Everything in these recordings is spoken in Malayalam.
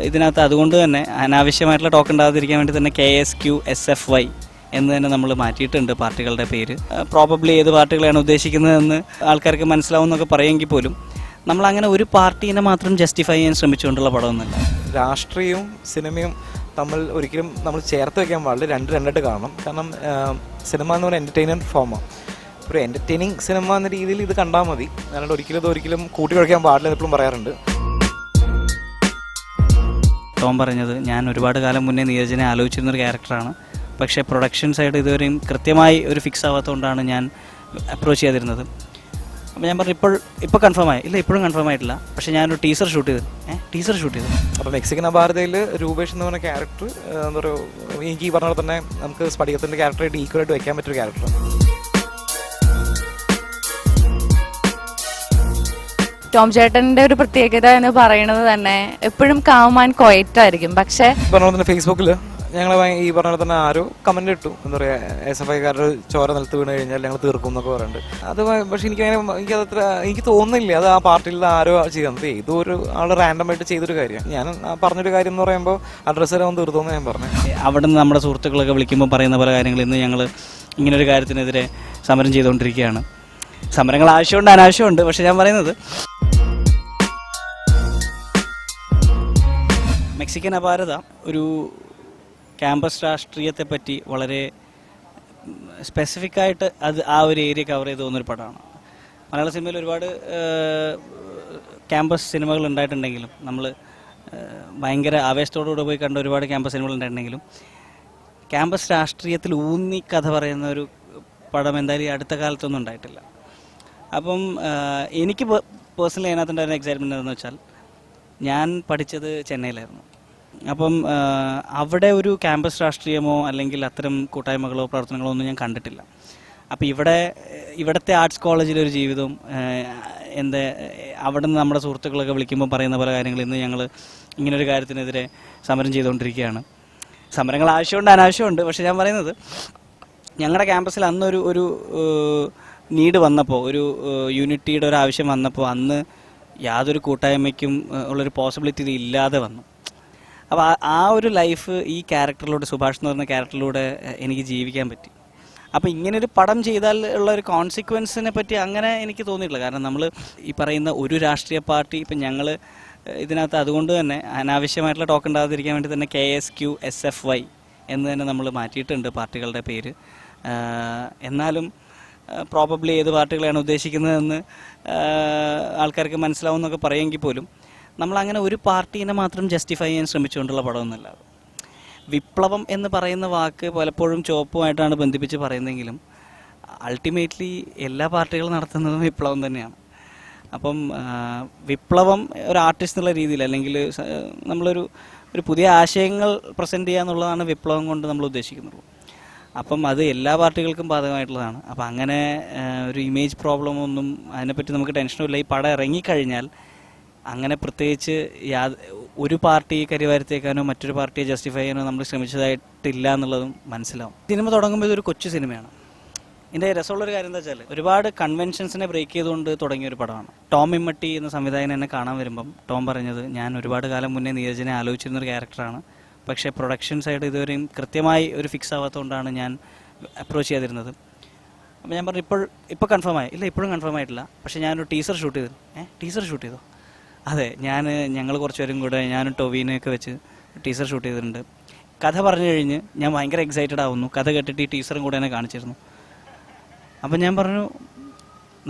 ഇതിനകത്ത് അതുകൊണ്ട് തന്നെ അനാവശ്യമായിട്ടുള്ള ടോക്ക് ഉണ്ടാകാതിരിക്കാൻ വേണ്ടി തന്നെ KSQSFY എന്ന് തന്നെ നമ്മൾ മാറ്റിയിട്ടുണ്ട് പാർട്ടികളുടെ പേര്. പ്രോബബ്ലി ഏത് പാർട്ടികളാണ് ഉദ്ദേശിക്കുന്നതെന്ന് ആൾക്കാർക്ക് മനസ്സിലാവുമെന്നൊക്കെ പറയുമെങ്കിൽ പോലും നമ്മളങ്ങനെ ഒരു പാർട്ടീനെ മാത്രം ജസ്റ്റിഫൈ ചെയ്യാൻ ശ്രമിച്ചുകൊണ്ടുള്ള പടമൊന്നുമല്ല. രാഷ്ട്രീയവും സിനിമയും തമ്മിൽ ഒരിക്കലും നമ്മൾ ചേർത്ത് വയ്ക്കാൻ പാടില്ല, രണ്ടായിട്ട് കാണണം. കാരണം സിനിമ എന്ന് പറയുന്ന എൻ്റർടൈൻമെൻറ്റ് ഫോമാണ്. ഒരു എൻ്റർടൈനിങ് സിനിമ എന്ന രീതിയിൽ ഇത് കണ്ടാൽ മതി, അല്ലാണ്ട് ഒരിക്കലും കൂട്ടി കഴിക്കാൻ പാടില്ല എപ്പോഴും പറയാറുണ്ട്. ടോം പറഞ്ഞത് ഞാൻ ഒരുപാട് കാലം മുന്നേ നീരജിനെ ആലോചിച്ചിരുന്നൊരു ക്യാരക്ടറാണ്, പക്ഷേ പ്രൊഡക്ഷൻ സൈഡ് ഇതുവരെയും കൃത്യമായി ഒരു ഫിക്സ് ആവാത്തതുകൊണ്ടാണ് ഞാൻ അപ്രോച്ച് ചെയ്തിരുന്നത്. അപ്പോൾ ഞാൻ പറഞ്ഞു ഇപ്പോൾ കൺഫേം ആയി, ഇല്ല ഇപ്പോഴും കൺഫേം ആയിട്ടില്ല, പക്ഷേ ഞാനൊരു ടീസർ ഷൂട്ട് ചെയ്തു. അപ്പോൾ മെക്സിക്കൻ അപാരതയിൽ രൂപേഷ് എന്ന് പറഞ്ഞ ക്യാരക്ടർ എന്താ പറയുക, എനിക്ക് ഈ പറഞ്ഞ പോലെ തന്നെ നമുക്ക് സ്പടികത്തിൻ്റെ ക്യാരക്ടറായിട്ട് ഈക്വലായിട്ട് വെക്കാൻ പറ്റിയൊരു ക്യാരക്ടറാണ്. ടോം ചേട്ടൻ്റെ ഒരു പ്രത്യേകത എന്ന് പറയുന്നത് തന്നെ എപ്പോഴും കാം ആൻഡ് ക്വയറ്റ് ആയിരിക്കും. പക്ഷേ പറഞ്ഞ തന്നെ ഫേസ്ബുക്കിൽ ഞങ്ങൾ ഈ പറഞ്ഞ തന്നെ ആരോ കമന്റ് ഇട്ടു, എന്താ പറയുക, SFIക്കാരുടെ ചോര നിലത്ത് വീണ് കഴിഞ്ഞാൽ ഞങ്ങൾ തീർക്കും എന്നൊക്കെ പറയുന്നുണ്ട്. അത് പക്ഷെ എനിക്ക് തോന്നുന്നില്ല അത് ആ പാർട്ടിയിൽ ആരോ ചെയ്യുന്നത്, ഏതോ ഒരു ആൾ റാൻഡമായിട്ട് ചെയ്തൊരു കാര്യം. ഞാൻ പറഞ്ഞൊരു കാര്യം എന്ന് പറയുമ്പോൾ അഡ്രസ്സ് തരാൻ തീർത്തോന്ന് ഞാൻ പറഞ്ഞു. അവിടെ നിന്ന് നമ്മുടെ സുഹൃത്തുക്കളൊക്കെ വിളിക്കുമ്പോൾ പറയുന്ന പല കാര്യങ്ങൾ ഇന്ന് ഞങ്ങൾ ഇങ്ങനൊരു കാര്യത്തിനെതിരെ സമരം ചെയ്തുകൊണ്ടിരിക്കുകയാണ്. സമരങ്ങൾ ആവശ്യമുണ്ട് അനാവശ്യമുണ്ട്, പക്ഷെ ഞാൻ പറയുന്നത് മെക്സിക്കൻ അപാരത ഒരു ക്യാമ്പസ് രാഷ്ട്രീയത്തെ പറ്റി വളരെ സ്പെസിഫിക്കായിട്ട് ആ ഒരു ഏരിയ കവർ ചെയ്ത് പോകുന്നൊരു പടമാണ്. മലയാള സിനിമയിൽ ഒരുപാട് ക്യാമ്പസ് സിനിമകൾ ഉണ്ടായിട്ടുണ്ടെങ്കിലും, നമ്മൾ ഭയങ്കര ആവേശത്തോടുകൂടെ പോയി കണ്ട ഒരുപാട് ക്യാമ്പസ് സിനിമകൾ ഉണ്ടായിട്ടുണ്ടെങ്കിലും ക്യാമ്പസ് രാഷ്ട്രീയത്തിൽ ഊന്നി കഥ പറയുന്ന ഒരു പടം എന്തായാലും അടുത്ത കാലത്തൊന്നും ഉണ്ടായിട്ടില്ല. അപ്പം എനിക്ക് പേഴ്സണലി അതിനകത്തുണ്ടായിരുന്ന എക്സൈറ്റ്മെൻറ്റ് എന്താണെന്ന് വെച്ചാൽ, ഞാൻ പഠിച്ചത് ചെന്നൈയിലായിരുന്നു. അപ്പം അവിടെ ഒരു ക്യാമ്പസ് രാഷ്ട്രീയമോ അല്ലെങ്കിൽ അത്തരം കൂട്ടായ്മകളോ പ്രവർത്തനങ്ങളോ ഒന്നും ഞാൻ കണ്ടിട്ടില്ല. അപ്പോൾ ഇവിടുത്തെ ആർട്സ് കോളേജിലൊരു ജീവിതവും അവിടെ നിന്ന് നമ്മുടെ സുഹൃത്തുക്കളൊക്കെ വിളിക്കുമ്പോൾ പറയുന്ന പല കാര്യങ്ങൾ ഇന്ന് ഞങ്ങൾ ഇങ്ങനൊരു കാര്യത്തിനെതിരെ സമരം ചെയ്തുകൊണ്ടിരിക്കുകയാണ്. സമരങ്ങൾ ആവശ്യമുണ്ട് അനാവശ്യമുണ്ട്, പക്ഷെ ഞാൻ പറയുന്നത് ഞങ്ങളുടെ ക്യാമ്പസിൽ അന്നൊരു ഒരു നീഡ് വന്നപ്പോൾ, ഒരു യൂണിറ്റിയുടെ ഒരു ആവശ്യം വന്നപ്പോൾ അന്ന് യാതൊരു കൂട്ടായ്മയ്ക്കും ഉള്ളൊരു പോസിബിലിറ്റി ഇല്ലാതെ വന്നു. അപ്പോൾ ആ ഒരു ലൈഫ് ഈ ക്യാരക്ടറിലൂടെ, സുഭാഷ് എന്ന് പറഞ്ഞ ക്യാരക്ടറിലൂടെ എനിക്ക് ജീവിക്കാൻ പറ്റി. അപ്പോൾ ഇങ്ങനൊരു പടം ചെയ്താൽ ഉള്ള ഒരു കോൺസിക്വൻസിനെ പറ്റി അങ്ങനെ എനിക്ക് തോന്നിയിട്ടില്ല. കാരണം നമ്മൾ ഈ പറയുന്ന ഒരു രാഷ്ട്രീയ പാർട്ടി, ഇപ്പം ഞങ്ങൾ ഇതിനകത്ത് അതുകൊണ്ട് തന്നെ അനാവശ്യമായിട്ടുള്ള ടോക്ക് ഉണ്ടാകാതിരിക്കാൻ വേണ്ടി തന്നെ KSQSFY എന്ന് തന്നെ നമ്മൾ മാറ്റിയിട്ടുണ്ട് പാർട്ടികളുടെ പേര്. എന്നാലും പ്രോബബ്ലി ഏത് പാർട്ടികളാണ് ഉദ്ദേശിക്കുന്നതെന്ന് ആൾക്കാർക്ക് മനസ്സിലാവുമെന്നൊക്കെ പറയുമെങ്കിൽ പോലും നമ്മളങ്ങനെ ഒരു പാർട്ടീനെ മാത്രം ജസ്റ്റിഫൈ ചെയ്യാൻ ശ്രമിച്ചുകൊണ്ടുള്ള പടമൊന്നുമല്ല. വിപ്ലവം എന്ന് പറയുന്ന വാക്ക് പലപ്പോഴും ചുവപ്പുമായിട്ടാണ് ബന്ധിപ്പിച്ച് പറയുന്നതെങ്കിലും അൾട്ടിമേറ്റ്ലി എല്ലാ പാർട്ടികളും നടത്തുന്നതും വിപ്ലവം തന്നെയാണ്. അപ്പം വിപ്ലവം ഒരു ആർട്ടിസ്റ്റ് എന്നുള്ള രീതിയിൽ, അല്ലെങ്കിൽ നമ്മളൊരു പുതിയ ആശയങ്ങൾ പ്രസൻറ്റ് ചെയ്യുക എന്നുള്ളതാണ് വിപ്ലവം കൊണ്ട് നമ്മൾ ഉദ്ദേശിക്കുന്നത്. അപ്പം അത് എല്ലാ പാർട്ടികൾക്കും ബാധകമായിട്ടുള്ളതാണ്. അപ്പം അങ്ങനെ ഒരു ഇമേജ് പ്രോബ്ലം ഒന്നും അതിനെപ്പറ്റി നമുക്ക് ടെൻഷനുമില്ല. ഈ പടം ഇറങ്ങിക്കഴിഞ്ഞാൽ അങ്ങനെ പ്രത്യേകിച്ച് ഒരു പാർട്ടി കരിവാരത്തേക്കാനോ മറ്റൊരു പാർട്ടിയെ ജസ്റ്റിഫൈ ചെയ്യാനോ നമ്മൾ ശ്രമിച്ചതായിട്ടില്ല എന്നുള്ളതും മനസ്സിലാവും. സിനിമ തുടങ്ങുമ്പോൾ ഇതൊരു കൊച്ചു സിനിമയാണ്. ഇതിൻ്റെ രസമുള്ളൊരു കാര്യം എന്താ വെച്ചാൽ, ഒരുപാട് കൺവെൻഷൻസിനെ ബ്രേക്ക് ചെയ്തുകൊണ്ട് തുടങ്ങിയൊരു പടമാണ്. ടോം ഇമ്മട്ടി എന്ന സംവിധായകൻ എന്നെ കാണാൻ വരുമ്പം ടോം പറഞ്ഞത് ഞാൻ ഒരുപാട് കാലം മുന്നേ നീരജിനെ ആലോചിച്ചിരുന്നൊരു ക്യാരക്ടറാണ്, പക്ഷേ പ്രൊഡക്ഷൻ സൈഡ് ഇതുവരെയും കൃത്യമായി ഒരു ഫിക്സ് ആവാത്തതുകൊണ്ടാണ് ഞാൻ അപ്രോച്ച് ചെയ്തിരുന്നത്. അപ്പോൾ ഞാൻ പറഞ്ഞു ഇപ്പോൾ കൺഫേം ആയി, ഇല്ല ഇപ്പോഴും കൺഫേം ആയിട്ടില്ല, പക്ഷേ ഞാനൊരു ടീസർ ഷൂട്ട് ചെയ്തു. അതെ, ഞങ്ങൾ കുറച്ചുപേരും കൂടെ, ഞാനും ടൊവീനൊക്കെ വെച്ച് ടീസർ ഷൂട്ട് ചെയ്തിട്ടുണ്ട്. കഥ പറഞ്ഞു കഴിഞ്ഞ് ഞാൻ ഭയങ്കര എക്സൈറ്റഡ് ആവുന്നു. കഥ കേട്ടിട്ട് ഈ ടീസറും കൂടെ എന്നെ കാണിച്ചിരുന്നു. അപ്പം ഞാൻ പറഞ്ഞു,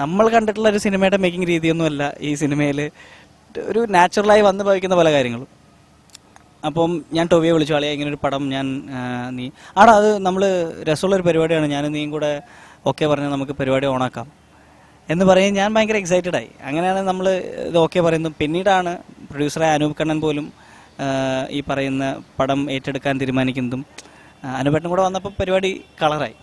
നമ്മൾ കണ്ടിട്ടുള്ള ഒരു സിനിമയുടെ മേക്കിംഗ് രീതിയൊന്നുമല്ല ഈ സിനിമയിൽ, ഒരു നാച്ചുറലായി വന്ന് ഭവിക്കുന്ന പല കാര്യങ്ങളും. അപ്പം ഞാൻ ടൊവിയെ വിളിച്ചു, ആളിയാ ഇങ്ങനൊരു പടം നീ അത് നമ്മൾ രസമുള്ളൊരു പരിപാടിയാണ്, ഞാനും നീയും കൂടെ ഓക്കെ പറഞ്ഞാൽ നമുക്ക് പരിപാടി ഓണാക്കാം എന്ന് പറയും. ഞാൻ ഭയങ്കര എക്സൈറ്റഡായി. അങ്ങനെയാണ് നമ്മൾ ഇത് ഓക്കെ പറയുന്നത്. പിന്നീടാണ് പ്രൊഡ്യൂസറായ അനൂപ് കണ്ണൻ പോലും ഈ പറയുന്ന പടം ഏറ്റെടുക്കാൻ തീരുമാനിക്കുന്നതും. അനൂപേട്ടനും കൂടെ വന്നപ്പോൾ പരിപാടി കളറായി.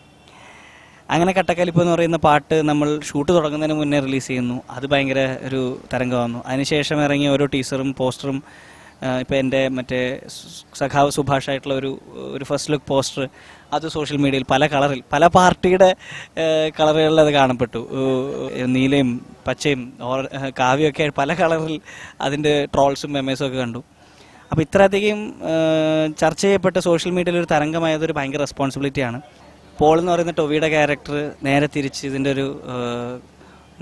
അങ്ങനെ കട്ടക്കലിപ്പ് എന്ന് പറയുന്ന പാട്ട് നമ്മൾ ഷൂട്ട് തുടങ്ങുന്നതിന് മുന്നേ റിലീസ് ചെയ്യുന്നു. അത് ഭയങ്കര ഒരു തരംഗമാകുന്നു. അതിനുശേഷം ഇറങ്ങിയ ഓരോ ടീസറും പോസ്റ്ററും, ഇപ്പോൾ എൻ്റെ മറ്റേ സഖാവ് സുഭാഷായിട്ടുള്ള ഒരു ഫസ്റ്റ് ലുക്ക് പോസ്റ്റർ, അത് സോഷ്യൽ മീഡിയയിൽ പല കളറിൽ, പല പാർട്ടിയുടെ കളറുകളിൽ അത് കാണപ്പെട്ടു. നീലയും പച്ചയും കാവ്യമൊക്കെ പല കളറിൽ അതിൻ്റെ ട്രോൾസും മെമ്മേഴ്സും ഒക്കെ കണ്ടു. അപ്പോൾ ഇത്രയധികം ചർച്ച ചെയ്യപ്പെട്ട സോഷ്യൽ മീഡിയയിൽ ഒരു തരംഗമായതൊരു ഭയങ്കര റെസ്പോൺസിബിലിറ്റിയാണ്. പോൾ എന്ന് പറയുന്ന ടൊവിയുടെ ക്യാരക്ടർ നേരെ തിരിച്ച് ഇതിൻ്റെ ഒരു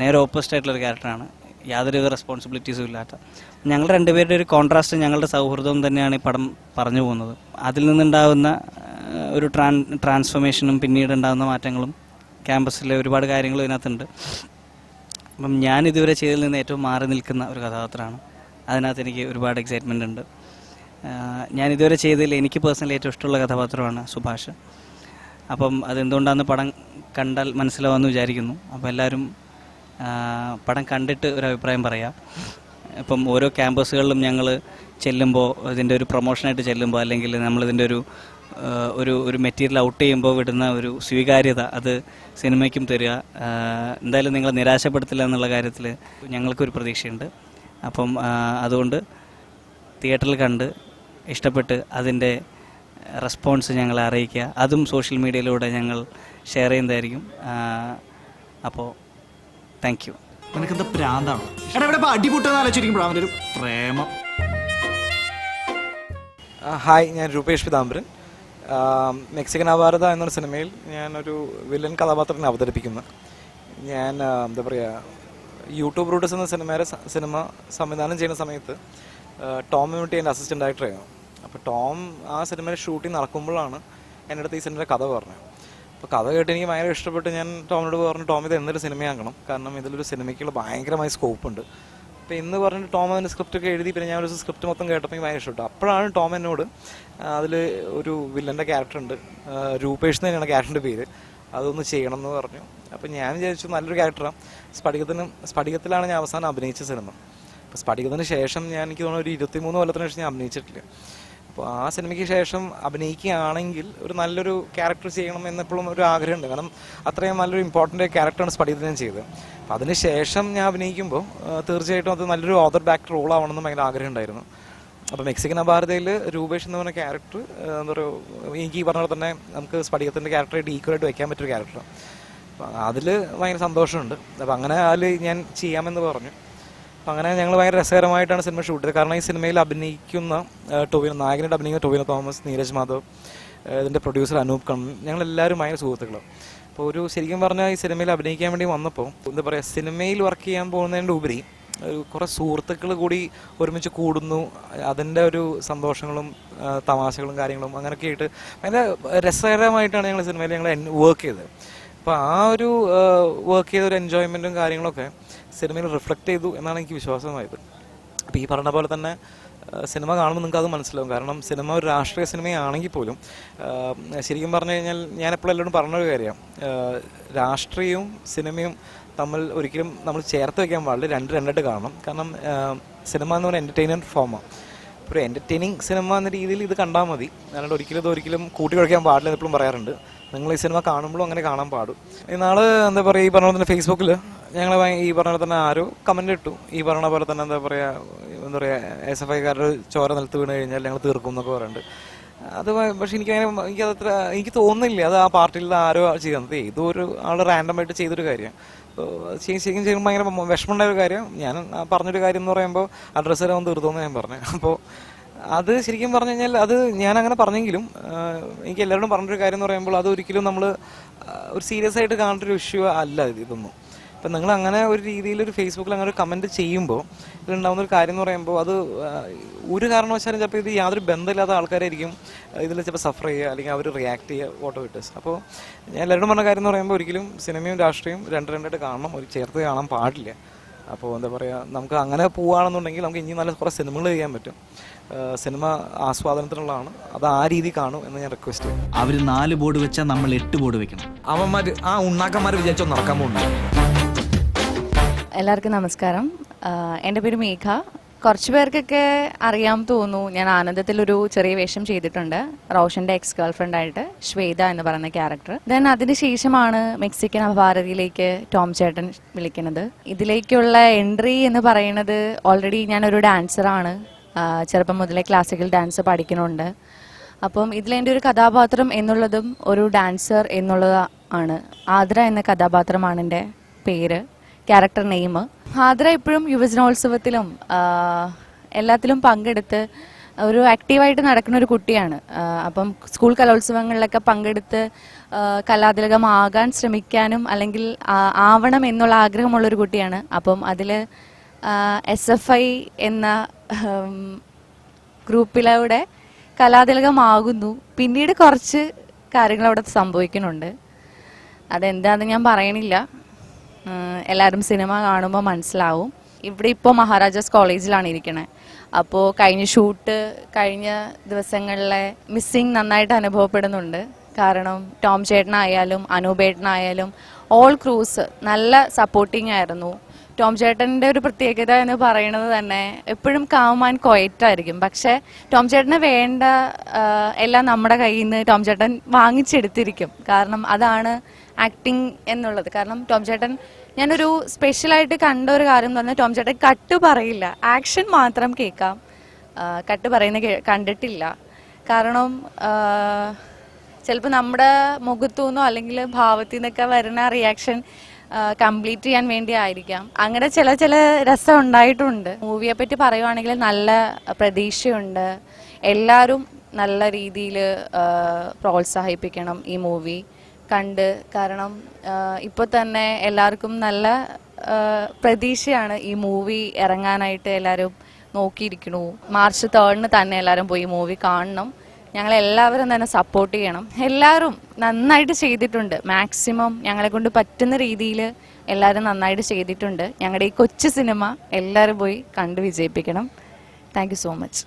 നേരെ ഓപ്പോസിറ്റ് ആയിട്ടുള്ളൊരു ക്യാരക്ടറാണ്, യാതൊരുവിധ റെസ്പോൺസിബിലിറ്റീസും ഇല്ലാത്ത. ഞങ്ങളുടെ രണ്ടുപേരുടെ ഒരു കോൺട്രാസ്റ്റ്, ഞങ്ങളുടെ സൗഹൃദവും തന്നെയാണ് ഈ പടം പറഞ്ഞു പോകുന്നത്. അതിൽ നിന്നുണ്ടാകുന്ന ഒരു ട്രാൻസ്ഫോർമേഷനും പിന്നീട് ഉണ്ടാകുന്ന മാറ്റങ്ങളും ക്യാമ്പസിലെ ഒരുപാട് കാര്യങ്ങളും ഇതിനകത്തുണ്ട്. അപ്പം ഞാൻ ഇതുവരെ ചെയ്തതിൽ നിന്ന് ഏറ്റവും മാറി നിൽക്കുന്ന ഒരു കഥാപാത്രമാണ്. അതിനകത്ത് എനിക്ക് ഒരുപാട് എക്സൈറ്റ്മെൻ്റ് ഉണ്ട്. ഞാൻ ഇതുവരെ ചെയ്തതിൽ എനിക്ക് പേഴ്സണലി ഏറ്റവും ഇഷ്ടമുള്ള കഥാപാത്രമാണ് സുഭാഷ്. അപ്പം അതെന്തുകൊണ്ടാണെന്ന് പടം കണ്ടാൽ മനസ്സിലാവുമെന്ന് വിചാരിക്കുന്നു. അപ്പോൾ എല്ലാവരും പടം കണ്ടിട്ട് ഒരു അഭിപ്രായം പറയാം. ഇപ്പം ഓരോ ക്യാമ്പസുകളിലും ഞങ്ങൾ ചെല്ലുമ്പോൾ, ഇതിൻ്റെ ഒരു പ്രൊമോഷനായിട്ട് ചെല്ലുമ്പോൾ, അല്ലെങ്കിൽ നമ്മളിതിൻ്റെ ഒരു മെറ്റീരിയൽ ഔട്ട് ചെയ്യുമ്പോൾ വിടുന്ന ഒരു സ്വീകാര്യത, അത് സിനിമയ്ക്കും തരിക. എന്തായാലും നിങ്ങളെ നിരാശപ്പെടുത്തില്ല എന്നുള്ള കാര്യത്തിൽ ഞങ്ങൾക്കൊരു പ്രതീക്ഷയുണ്ട്. അപ്പം അതുകൊണ്ട് തിയേറ്ററിൽ കണ്ട് ഇഷ്ടപ്പെട്ട് അതിൻ്റെ റെസ്പോൺസ് ഞങ്ങളെ അറിയിക്കുക. അതും സോഷ്യൽ മീഡിയയിലൂടെ ഞങ്ങൾ ഷെയർ ചെയ്യുന്നതായിരിക്കും. അപ്പോൾ താങ്ക് യു. നിനക്കെന്താ പ്രാന്താണോ? എടാ ഇവിടെ അടിപൊട്ടെന്ന് ആലോചിച്ചിരിക്കുമ്പോഴാണ് അവൻ്റെ ഒരു പ്രേമം. ഹായ്, ഞാൻ രൂപേഷ് പിതാംബരൻ. മെക്സിക്കൻ അപാരത എന്നൊരു സിനിമയിൽ ഞാനൊരു വില്ലൻ കഥാപാത്രത്തിനെ അവതരിപ്പിക്കുന്നു. ഞാൻ എന്താ പറയുക, യൂട്യൂബ് റൂട്ടസ് എന്ന സിനിമ സംവിധാനം ചെയ്യുന്ന സമയത്ത് ടോം മ്യൂട്ടി എൻ്റെ അസിസ്റ്റൻ്റ് ഡയറക്ടറായിരുന്നു. അപ്പോൾ ടോം ആ സിനിമയുടെ ഷൂട്ടിംഗ് നടക്കുമ്പോഴാണ് എൻ്റെ അടുത്ത് ഈ സിനിമയുടെ കഥ പറഞ്ഞത്. അപ്പോൾ കഥ കേട്ട് എനിക്ക് ഭയങ്കര ഇഷ്ടപ്പെട്ട് ഞാൻ ടോമിനോട് പറഞ്ഞു, ടോം ഇത് എന്നൊരു സിനിമയാക്കണം, കാരണം ഇതിലൊരു സിനിമയ്ക്കുള്ള ഭയങ്കരമായ സ്കോപ്പ് ഉണ്ട്. അപ്പോൾ ഇന്ന് പറഞ്ഞിട്ട് ടോം അതിൻ്റെ സ്ക്രിപ്റ്റൊക്കെ എഴുതി. പിന്നെ ഞാൻ ഒരു സ്ക്രിപ്റ്റ് മൊത്തം കേട്ടപ്പോൾ എനിക്ക് ഭയങ്കര ഇഷ്ടപ്പെട്ടു. അപ്പോഴാണ് ടോം എന്നോട് അതിൽ ഒരു വില്ലൻ്റെ ക്യാരക്ടറുണ്ട്, രൂപേഷ് തന്നെയാണ് ക്യാരക്ടറിൻ്റെ പേര്, അതൊന്ന് ചെയ്യണം എന്ന് പറഞ്ഞു. അപ്പോൾ ഞാൻ വിചാരിച്ചു നല്ലൊരു ക്യാരക്ടറാണ്. സ്ഫടികത്തിലാണ് ഞാൻ അവസാനം അഭിനയിച്ച സിനിമ. അപ്പോൾ സ്ഫടികത്തിന് ശേഷം എനിക്ക് തോന്നുന്നു ഒരു 23 കൊല്ലത്തിന് ശേഷം ഞാൻ അഭിനയിച്ചിട്ടില്ല. അപ്പോൾ ആ സിനിമയ്ക്ക് ശേഷം അഭിനയിക്കുകയാണെങ്കിൽ ഒരു നല്ലൊരു ക്യാരക്ടർ ചെയ്യണം എന്നെപ്പോഴും ഒരു ആഗ്രഹമുണ്ട്. കാരണം അത്രയും നല്ലൊരു ഇമ്പോർട്ടൻ്റ് ക്യാരക്ടറാണ് സ്ഫടികത്തിൽ ഞാൻ ചെയ്തത്. അപ്പോൾ അതിന് ശേഷം ഞാൻ അഭിനയിക്കുമ്പോൾ തീർച്ചയായിട്ടും അത് നല്ലൊരു ഓതർ ബാക്ക് റോൾ ആവണമെന്ന് ഭയങ്കര ആഗ്രഹം ഉണ്ടായിരുന്നു. അപ്പോൾ മെക്സിക്കൻ അപാരതയിൽ രൂപേഷ് എന്ന് പറഞ്ഞ ക്യാരക്ടർ എന്താ പറയുക, എനിക്ക് ഈ പറഞ്ഞ പോലെ തന്നെ നമുക്ക് സ്ഫടികത്തിൻ്റെ ക്യാരക്ടറായിട്ട് ഈക്വലായിട്ട് വയ്ക്കാൻ പറ്റിയൊരു ക്യാരക്ടറാണ്. അപ്പോൾ അതിൽ ഭയങ്കര സന്തോഷമുണ്ട്. അപ്പോൾ അങ്ങനെ അതിൽ ഞാൻ ചെയ്യാമെന്ന് പറഞ്ഞു. അപ്പം അങ്ങനെ ഞങ്ങൾ ഭയങ്കര രസകരമായിട്ടാണ് സിനിമ ഷൂട്ട് ചെയ്തത്. കാരണം ഈ സിനിമയിൽ അഭിനയിക്കുന്ന നായകനായിട്ട് അഭിനയിക്കുന്ന ടൊവിനോ തോമസ്, നീരജ് മാധവ്, ഇതിൻ്റെ പ്രൊഡ്യൂസർ അനൂപ് കണ്ണൻ, ഞങ്ങളെല്ലാവരും ഭയങ്കര സുഹൃത്തുക്കളാണ്. അപ്പോൾ ശരിക്കും പറഞ്ഞാൽ ഈ സിനിമയിൽ അഭിനയിക്കാൻ വേണ്ടി വന്നപ്പോൾ എന്താ പറയുക, സിനിമയിൽ വർക്ക് ചെയ്യാൻ പോകുന്നതിൻ്റെ ഉപരി കുറേ സുഹൃത്തുക്കൾ കൂടി ഒരുമിച്ച് കൂടുന്നു. അതിൻ്റെ ഒരു സന്തോഷങ്ങളും തമാശകളും കാര്യങ്ങളും അങ്ങനെയൊക്കെ ആയിട്ട് ഭയങ്കര രസകരമായിട്ടാണ് ഞങ്ങൾ സിനിമയിൽ വർക്ക് ചെയ്തത്. അപ്പോൾ ആ ഒരു വർക്ക് ചെയ്ത ഒരു എൻജോയ്മെൻറ്റും കാര്യങ്ങളൊക്കെ സിനിമയിൽ റിഫ്ലക്റ്റ് ചെയ്തു എന്നാണ് എനിക്ക് വിശ്വാസമായത്. അപ്പോൾ ഈ പറഞ്ഞ പോലെ തന്നെ സിനിമ കാണുമ്പോൾ നിങ്ങൾക്ക് അത് മനസ്സിലാവും. കാരണം സിനിമ ഒരു രാഷ്ട്രീയ സിനിമയാണെങ്കിൽ പോലും ശരിക്കും പറഞ്ഞു കഴിഞ്ഞാൽ ഞാൻ എപ്പോഴും എല്ലാവരും പറഞ്ഞൊരു കാര്യമാണ്, രാഷ്ട്രീയവും സിനിമയും തമ്മിൽ ഒരിക്കലും നമ്മൾ ചേർത്ത് വയ്ക്കാൻ പാടില്ല, രണ്ടായിട്ട് കാണണം. കാരണം സിനിമ എന്ന് പറയുന്നത് എൻ്റർടൈൻമെൻറ്റ് ഫോമാണ്. ഒരു എൻ്റർടൈനിങ് സിനിമ എന്ന രീതിയിൽ ഇത് കണ്ടാൽ മതി, അല്ലാണ്ട് ഒരിക്കലും കൂട്ടി കഴിക്കാൻ പാടില്ല എന്ന് എപ്പോഴും പറയാറുണ്ട്. നിങ്ങൾ ഈ സിനിമ കാണുമ്പോഴും അങ്ങനെ കാണാൻ പാടും. ഇന്നാള് എന്താ പറയുക, ഈ പറഞ്ഞ പോലെ തന്നെ ഫേസ്ബുക്കിൽ ഞങ്ങൾ ഈ പറഞ്ഞ പോലെ തന്നെ ആരോ കമൻ്റ് ഇട്ടു, ഈ പറഞ്ഞ പോലെ തന്നെ എന്താ പറയുക SFIക്കാരുടെ ചോര നിലത്ത് വീണ് കഴിഞ്ഞാൽ ഞങ്ങൾ തീർക്കും എന്നൊക്കെ പറയുന്നുണ്ട്. അത് പക്ഷെ എനിക്ക് തോന്നുന്നില്ല അത് ആ പാർട്ടിയിൽ ആരോ ചെയ്യുന്നത്, ഏതോ ഒരു ആൾ റാൻഡമായിട്ട് ചെയ്തൊരു കാര്യമാണ്. ശരിക്കും ചെയ്യുമ്പോൾ ഭയങ്കര വിഷമമുണ്ടായ ഒരു കാര്യം. ഞാൻ പറഞ്ഞൊരു കാര്യം എന്ന് പറയുമ്പോൾ അഡ്രസ്സ് തരാൻ തീർത്തോന്ന് ഞാൻ പറഞ്ഞു. അപ്പോൾ അത് ശരിക്കും പറഞ്ഞു കഴിഞ്ഞാൽ അത് ഞാൻ അങ്ങനെ പറഞ്ഞെങ്കിലും എനിക്ക് എല്ലാവരോടും പറഞ്ഞൊരു കാര്യം എന്ന് പറയുമ്പോൾ അത് ഒരിക്കലും നമ്മൾ ഒരു സീരിയസ് ആയിട്ട് കാണേണ്ട ഒരു ഇഷ്യൂ അല്ല ഇതൊന്നും. അപ്പം നിങ്ങൾ അങ്ങനെ ഒരു രീതിയിൽ ഒരു ഫേസ്ബുക്കിൽ അങ്ങനെ ഒരു കമൻറ്റ് ചെയ്യുമ്പോൾ ഇതിലുണ്ടാകുന്ന ഒരു കാര്യം എന്ന് പറയുമ്പോൾ അത് ഒരു കാരണവശാലും ചിലപ്പോൾ ഇത് യാതൊരു ബന്ധമില്ലാത്ത ആൾക്കാരായിരിക്കും ഇതിൽ ചിലപ്പോൾ സഫർ ചെയ്യുക, അല്ലെങ്കിൽ അവർ റിയാക്ട് ചെയ്യുക, വോട്ട് വിട്ടേഴ്സ്. അപ്പോൾ ഞാൻ എല്ലാവരും പറഞ്ഞ കാര്യം എന്ന് പറയുമ്പോൾ ഒരിക്കലും സിനിമയും രാഷ്ട്രീയവും രണ്ടായിട്ട് കാണണം, ഒരു ചേർത്ത് കാണാൻ പാടില്ല. അപ്പോൾ എന്താ പറയുക, നമുക്ക് അങ്ങനെ പോവുകയാണെന്നുണ്ടെങ്കിൽ നമുക്ക് ഇനി നല്ല കുറേ സിനിമകൾ ചെയ്യാൻ പറ്റും. സിനിമ ആസ്വാദനത്തിനുള്ളതാണ്, അത് ആ രീതി കാണും എന്ന് ഞാൻ റിക്വസ്റ്റ് ചെയ്യും. അവർ 4 ബോർഡ് വെച്ചാൽ നമ്മൾ 8 ബോർഡ് വെക്കണം. അവന്മാർ ആ ഉണ്ണാക്കന്മാർ വിചാരിച്ചോ നടക്കാൻ പോകുന്നു. എല്ലാവർക്കും നമസ്കാരം. എൻ്റെ പേര് മേഘ. കുറച്ച് പേർക്കൊക്കെ അറിയാൻ തോന്നുന്നു, ഞാൻ ആനന്ദത്തിലൊരു ചെറിയ വേഷം ചെയ്തിട്ടുണ്ട്, റോഷൻ്റെ എക്സ് ഗേൾ ഫ്രണ്ടായിട്ട് ശ്വേത എന്ന് പറയുന്ന ക്യാരക്ടർ. ദെൻ അതിന് ശേഷമാണ് മെക്സിക്കൻ അപാരതയിലേക്ക് ടോം ചേട്ടൻ വിളിക്കുന്നത്. ഇതിലേക്കുള്ള എൻട്രി എന്ന് പറയുന്നത്, ഓൾറെഡി ഞാനൊരു ഡാൻസറാണ്, ചെറുപ്പം മുതലേ ക്ലാസിക്കൽ ഡാൻസ് പഠിക്കുന്നുണ്ട്. അപ്പം ഇതിലെൻ്റെ ഒരു കഥാപാത്രം എന്നുള്ളതും ഒരു ഡാൻസർ എന്നുള്ളതാണ്. ആദ്ര എന്ന കഥാപാത്രമാണ് എൻ്റെ പേര്, ക്യാരക്ടർ നെയിം. ആദ്ര ഇപ്പോഴും യുവജനോത്സവത്തിലും എല്ലാത്തിലും പങ്കെടുത്ത് ഒരു ആക്റ്റീവായിട്ട് നടക്കുന്ന ഒരു കുട്ടിയാണ്. അപ്പം സ്കൂൾ കലോത്സവങ്ങളിലൊക്കെ പങ്കെടുത്ത് കലാതിലകമാകാൻ ശ്രമിക്കാനും അല്ലെങ്കിൽ ആവണം എന്നുള്ള ആഗ്രഹമുള്ളൊരു കുട്ടിയാണ്. അപ്പം അതിൽ SFI എന്ന ഗ്രൂപ്പിലൂടെ കലാതിലകമാകുന്നു. പിന്നീട് കുറച്ച് കാര്യങ്ങൾ അവിടെ സംഭവിക്കുന്നുണ്ട്. അതെന്താണെന്ന് ഞാൻ പറയണില്ല, എല്ലാവരും സിനിമ കാണുമ്പോൾ മനസ്സിലാവും. ഇവിടെ ഇപ്പോൾ മഹാരാജാസ് കോളേജിലാണ് ഇരിക്കണേ. അപ്പോൾ കഴിഞ്ഞ ദിവസങ്ങളിലെ മിസ്സിങ് നന്നായിട്ട് അനുഭവപ്പെടുന്നുണ്ട്. കാരണം ടോം ചേട്ടനായാലും അനൂപേട്ടനായാലും ഓൾ ക്രൂസ് നല്ല സപ്പോർട്ടിങ് ആയിരുന്നു. ടോം ചേട്ടൻ്റെ ഒരു പ്രത്യേകത എന്ന് പറയുന്നത് തന്നെ എപ്പോഴും കാം ആൻഡ് ക്വയറ്റ് ആയിരിക്കും. പക്ഷേ ടോം ചേട്ടന് വേണ്ട എല്ലാം നമ്മുടെ കയ്യിൽ നിന്ന് ടോം ചേട്ടൻ വാങ്ങിച്ചെടുത്തിരിക്കും. കാരണം അതാണ് ആക്ടിങ് എന്നുള്ളത്. കാരണം ടോം ചേട്ടൻ, ഞാനൊരു സ്പെഷ്യലായിട്ട് കണ്ട ഒരു കാര്യം എന്ന് പറഞ്ഞാൽ ടോം ചേട്ടൻ കട്ട് പറയില്ല, ആക്ഷൻ മാത്രം കേൾക്കാം. കട്ട് പറയുന്ന കണ്ടിട്ടില്ല. കാരണം ചിലപ്പോൾ നമ്മുടെ മുഖത്തു നിന്നോ അല്ലെങ്കിൽ ഭാവത്തിൽ നിന്നൊക്കെ വരുന്ന റിയാക്ഷൻ കംപ്ലീറ്റ് ചെയ്യാൻ വേണ്ടി ആയിരിക്കാം. അങ്ങനെ ചില രസം ഉണ്ടായിട്ടുണ്ട്. മൂവിയെ പറ്റി പറയുവാണെങ്കിൽ നല്ല പ്രതീക്ഷയുണ്ട്. എല്ലാവരും നല്ല രീതിയിൽ പ്രോത്സാഹിപ്പിക്കണം ഈ മൂവി കണ്ട്. കാരണം ഇപ്പോൾ തന്നെ എല്ലാവർക്കും നല്ല പ്രതീക്ഷയാണ് ഈ മൂവി ഇറങ്ങാനായിട്ട്. എല്ലാവരും നോക്കിയിരിക്കണു. March 3 തന്നെ എല്ലാവരും പോയി മൂവി കാണണം. ഞങ്ങളെല്ലാവരും തന്നെ സപ്പോർട്ട് ചെയ്യണം. എല്ലാവരും നന്നായിട്ട് ചെയ്തിട്ടുണ്ട്. മാക്സിമം ഞങ്ങളെ കൊണ്ട് പറ്റുന്ന രീതിയിൽ എല്ലാവരും നന്നായിട്ട് ചെയ്തിട്ടുണ്ട്. ഞങ്ങളുടെ ഈ കൊച്ചു സിനിമ എല്ലാവരും പോയി കണ്ട് വിജയിപ്പിക്കണം. Thank you so much.